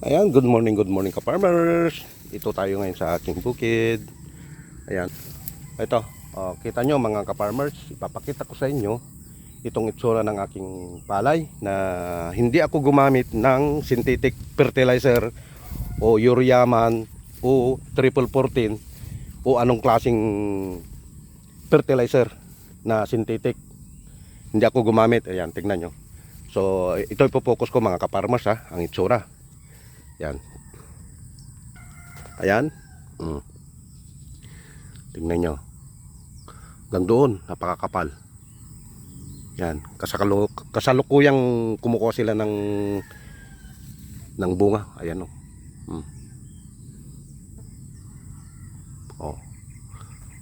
Ayan, good morning ka-farmers. Ito tayo ngayon sa aking bukid. Ayan. Ito, kita nyo mga ka-farmers, ipapakita ko sa inyo itong itsura ng aking palay na hindi ako gumamit ng synthetic fertilizer o urea man o triple 14 o anong klaseng fertilizer na synthetic. Hindi ako gumamit. Ayan, tingnan nyo. So, ito ipopokus ko mga ka-farmers ang itsura. Yan. Ayan. Tingnan nyo. Hanggang doon, napakakapal. Yan. Kasalukuyang kumukuha sila ng bunga. Ayan o. Oh.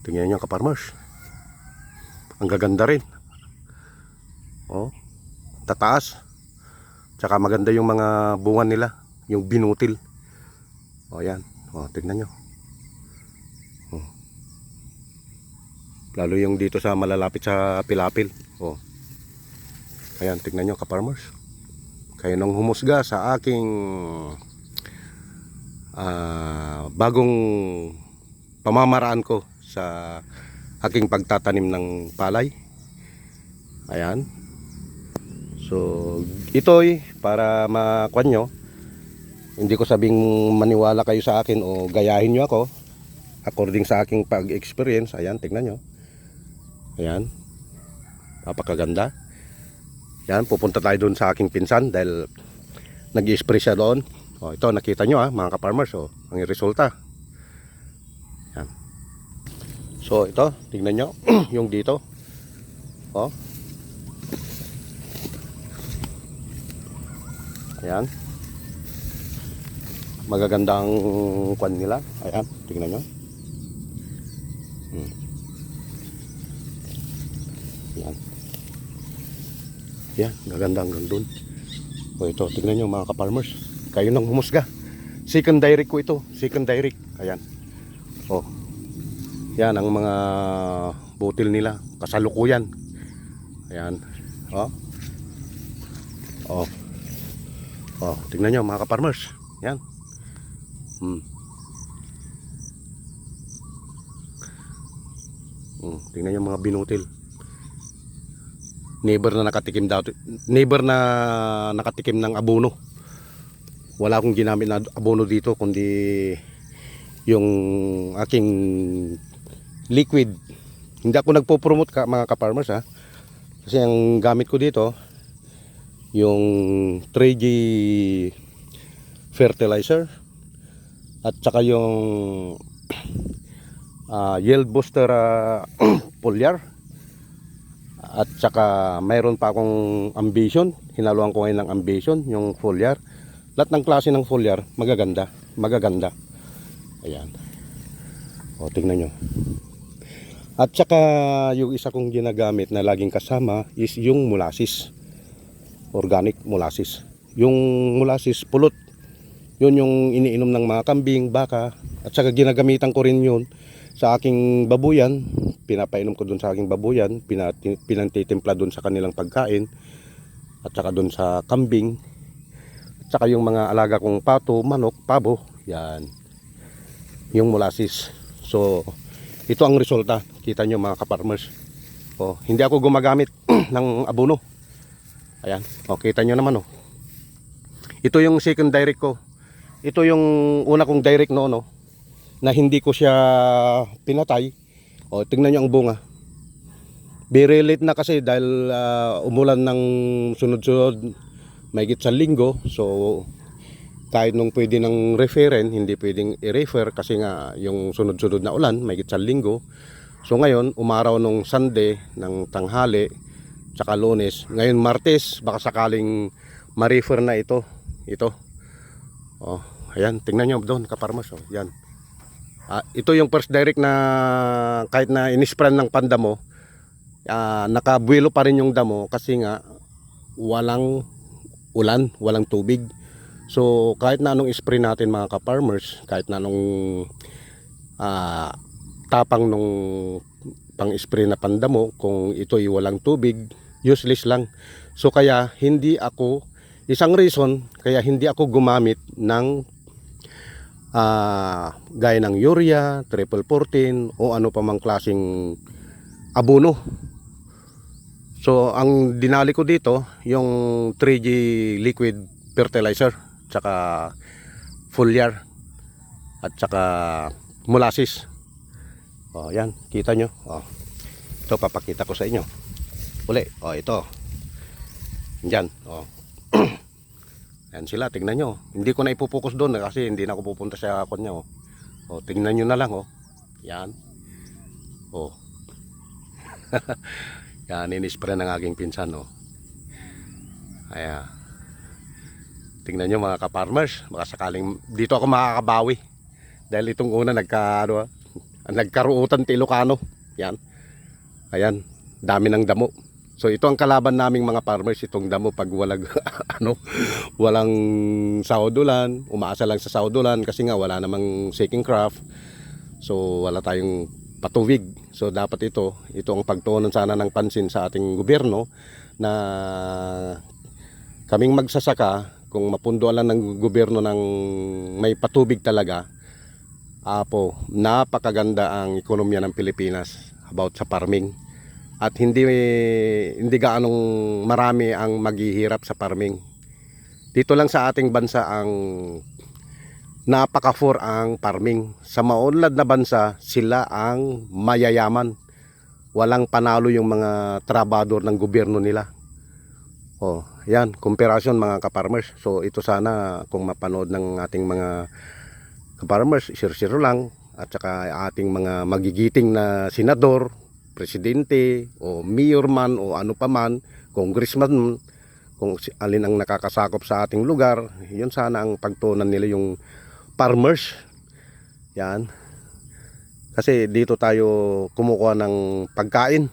Tingnan nyo ka-farmers. Ang gaganda rin. Oh. Tataas. Tsaka maganda yung mga bunga nila. Yung binutil. O yan. O tignan nyo. O. Lalo yung dito sa malalapit sa pilapil. O. Ayan, tignan nyo ka-farmers. Kayo nang humusga sa aking bagong pamamaraan ko sa aking pagtatanim ng palay. Ayan. So, ito'y para makuha nyo. Hindi ko sabing maniwala kayo sa akin o gayahin nyo ako according sa aking pag-experience. Ayan, tignan nyo. Ayan. Napakaganda. Ayan, pupunta tayo doon sa aking pinsan dahil nag-i-spray siya doon. O, ito, nakita nyo mga ka-farmers. O, ang resulta. Ayan. So, ito, tignan nyo. Yung dito. O. Ayan. Magagandang kwan nila. Ayan, tingnan nyo. Ayan. Ayan, maganda hanggang dun. O ito, tingnan nyo mga ka-farmers. Kayo nang humusga. Second direct ko ito. Second direct. Ayan. O. Yan ang mga butil nila. Kasalukuyan. Ayan. O. O. O, tingnan nyo mga ka-farmers. Ayan. Tingnan yung mga binutil. Never na nakatikim ng abono. Wala akong ginamit na abono dito kundi yung aking liquid. Hindi ako nagpo-promote mga ka-farmers kasi ang gamit ko dito yung 3G fertilizer at saka yung yield booster foliar at saka mayroon pa akong ambition. Hinaluan ko ngayon ng ambition yung foliar. Lahat ng klase ng foliar magaganda. Ayan. O tingnan nyo. At saka yung isa kong ginagamit na laging kasama is yung molasses, organic molasses. Yung molasses pulot, yun yung iniinom ng mga kambing, baka. At saka ginagamitan ko rin yun sa aking babuyan. Pinapainom ko dun sa aking babuyan. Pinantitimpla dun sa kanilang pagkain. At saka dun sa kambing. At saka yung mga alaga kong pato, manok, pabo. Yan. Yung molasses. So, ito ang resulta. Kita nyo mga ka-farmers. O, hindi ako gumagamit ng abono. Ayan. O, kita nyo naman Ito yung second direct ko. Ito yung una kong direct na hindi ko siya pinatay. O, tingnan nyo ang bunga. Very late na kasi dahil umulan ng sunod-sunod mahigit sa linggo. So, kahit nung pwede ng referen, hindi pwedeng i-refer kasi nga yung sunod-sunod na ulan, mahigit sa linggo. So, ngayon, umaraw nung Sunday ng tanghali, tsaka Lunes. Ngayon, Martes, baka sakaling ma-refer na ito. Oh, ayan, tingnan nyo doon ka-farmers. Yan. Ito yung first direct na kahit na inispran ng pandamo, nakabuelo pa rin yung damo kasi nga walang ulan, walang tubig. So kahit na anong spray natin mga ka-farmers, kahit na anong tapang nung pang-spray na pandamo, kung ito'y walang tubig, useless lang. So kaya hindi ako Isang reason kaya hindi ako gumamit ng gaya ng urea, triple 14 o ano pa mang klaseng abono. So ang dinali ko dito yung 3G liquid fertilizer, tsaka foliar at tsaka molasses. Yan, kita nyo. Ito papakita ko sa inyo. Uli, ito. Diyan, Yan sila, tingnan nyo. Hindi ko na ipopokus doon kasi hindi na ako pupunta sa kanya. Tingnan nyo na lang. Yan. Yan, inispray ng aking pinsan. Ayan. Tingnan nyo mga ka-farmers. Baka sakaling dito ako makakabawi. Dahil itong una nagkaruutan Ilocano. Yan. Ayan. Dami ng damo. So ito ang kalaban naming mga farmers, itong damo pag walang walang saudulan, umaasa lang sa saudulan kasi nga wala namang second crop. So wala tayong patubig. So dapat ito ang pagtuunan sana ng pansin sa ating gobyerno na kaming magsasaka, kung mapunduan lang ng gobyerno ng may patubig talaga, napakaganda ang ekonomiya ng Pilipinas about sa farming. At hindi gaanong marami ang maghihirap sa farming. Dito lang sa ating bansa ang napaka-for ang farming. Sa maunlad na bansa, sila ang mayayaman. Walang panalo yung mga trabador ng gobyerno nila. Yan, komparasyon mga ka-farmers. So ito sana kung mapanood ng ating mga ka-farmers, share lang. At saka ating mga magigiting na senador, presidente o mayor man o ano pa man, congressman, kung alin ang nakakasakop sa ating lugar, yun sana ang pagtuunan nila yung farmers. Yan. Kasi dito tayo kumukuha ng pagkain.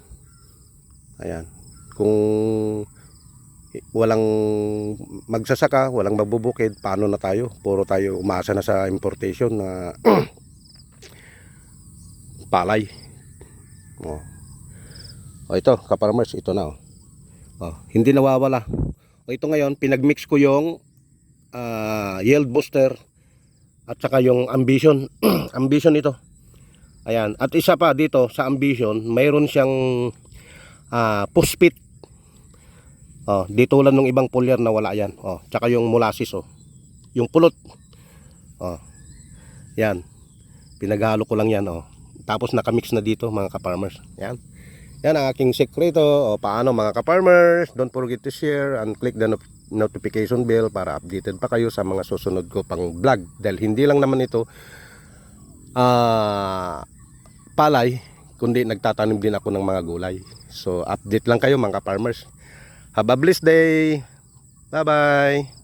Ayan. Kung walang magsasaka, walang magbubukid, paano na tayo? Puro tayo umasa na sa importation na palay. Ito ka-farmers, ito na. Hindi nawawala. Ito ngayon pinagmix ko yung yield booster at saka yung ambition. Ambition ito. Ayan, at isa pa dito sa ambition, mayroon siyang phosphate. Dito lang ng ibang foliar na wala yan. Tsaka yung molasses, yung pulot. Yan. Pinaghalo ko lang yan, Tapos nakamix na dito mga ka-farmers. Yan. Yan ang aking sekreto. Paano mga ka-farmers? Don't forget to share and click the notification bell para updated pa kayo sa mga susunod ko pang vlog. Dahil hindi lang naman ito palay, kundi nagtatanim din ako ng mga gulay. So update lang kayo mga ka-farmers. Have a blessed day. Bye bye.